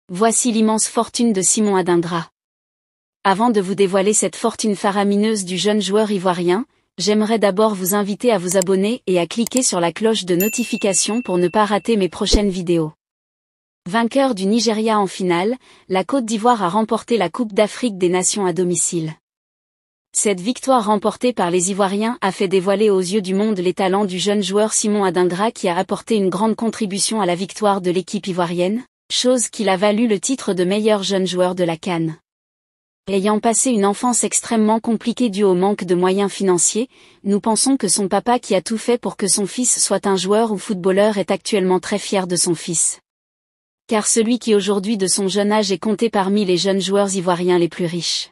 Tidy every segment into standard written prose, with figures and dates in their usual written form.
Voici l'immense fortune de Simon Adingra. Avant de vous dévoiler cette fortune faramineuse du jeune joueur ivoirien, j'aimerais d'abord vous inviter à vous abonner et à cliquer sur la cloche de notification pour ne pas rater mes prochaines vidéos. Vainqueur du Nigeria en finale, la Côte d'Ivoire a remporté la Coupe d'Afrique des Nations à domicile. Cette victoire remportée par les Ivoiriens a fait dévoiler aux yeux du monde les talents du jeune joueur Simon Adingra qui a apporté une grande contribution à la victoire de l'équipe ivoirienne, chose qui l'a valu le titre de meilleur jeune joueur de la CAN. Ayant passé une enfance extrêmement compliquée due au manque de moyens financiers, nous pensons que son papa qui a tout fait pour que son fils soit un joueur ou footballeur est actuellement très fier de son fils. Car celui qui aujourd'hui de son jeune âge est compté parmi les jeunes joueurs ivoiriens les plus riches.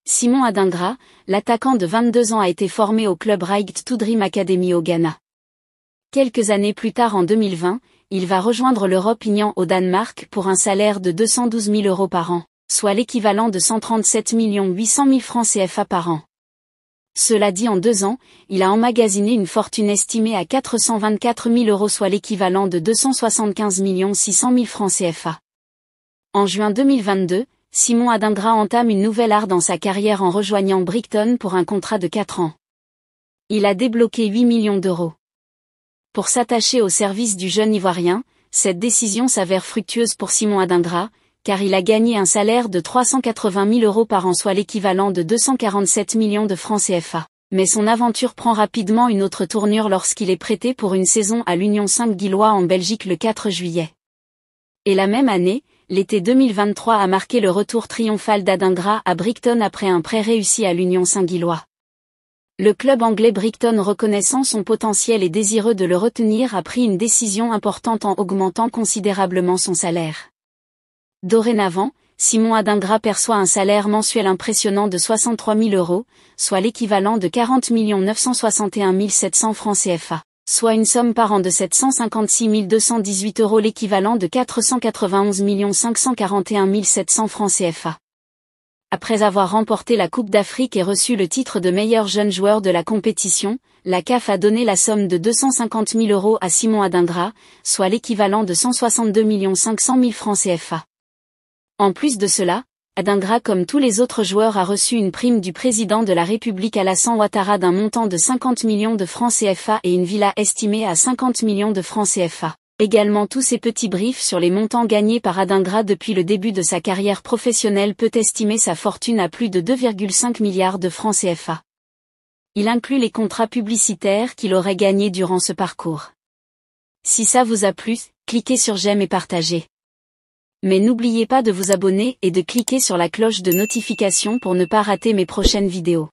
Simon Adingra, l'attaquant de 22 ans a été formé au club Right to Dream Academy au Ghana. Quelques années plus tard en 2020, il va rejoindre l'Europe Union au Danemark pour un salaire de 212 000 € par an, soit l'équivalent de 137 800 000 francs CFA par an. Cela dit, en 2 ans, il a emmagasiné une fortune estimée à 424 000 €, soit l'équivalent de 275 600 000 francs CFA. En juin 2022, Simon Adingra entame une nouvelle ère dans sa carrière en rejoignant Brighton pour un contrat de 4 ans. Il a débloqué 8 millions d'euros. Pour s'attacher au service du jeune Ivoirien, cette décision s'avère fructueuse pour Simon Adingra, car il a gagné un salaire de 380 000 € par an, soit l'équivalent de 247 millions de francs CFA. Mais son aventure prend rapidement une autre tournure lorsqu'il est prêté pour une saison à l'Union Saint-Gilloise en Belgique le 4 juillet. Et la même année, l'été 2023 a marqué le retour triomphal d'Adingra à Brighton après un prêt réussi à l'Union Saint-Gilloise. Le club anglais Brighton, reconnaissant son potentiel et désireux de le retenir, a pris une décision importante en augmentant considérablement son salaire. Dorénavant, Simon Adingra perçoit un salaire mensuel impressionnant de 63 000 €, soit l'équivalent de 40 961 700 francs CFA, soit une somme par an de 756 218 €, l'équivalent de 491 541 700 francs CFA. Après avoir remporté la Coupe d'Afrique et reçu le titre de meilleur jeune joueur de la compétition, la CAF a donné la somme de 250 000 € à Simon Adingra, soit l'équivalent de 162 500 000 francs CFA. En plus de cela, Adingra, comme tous les autres joueurs, a reçu une prime du président de la République Alassane Ouattara d'un montant de 50 millions de francs CFA et une villa estimée à 50 millions de francs CFA. Également, tous ces petits briefs sur les montants gagnés par Adingra depuis le début de sa carrière professionnelle peut estimer sa fortune à plus de 2,5 milliards de francs CFA. Il inclut les contrats publicitaires qu'il aurait gagnés durant ce parcours. Si ça vous a plu, cliquez sur j'aime et partagez. Mais n'oubliez pas de vous abonner et de cliquer sur la cloche de notification pour ne pas rater mes prochaines vidéos.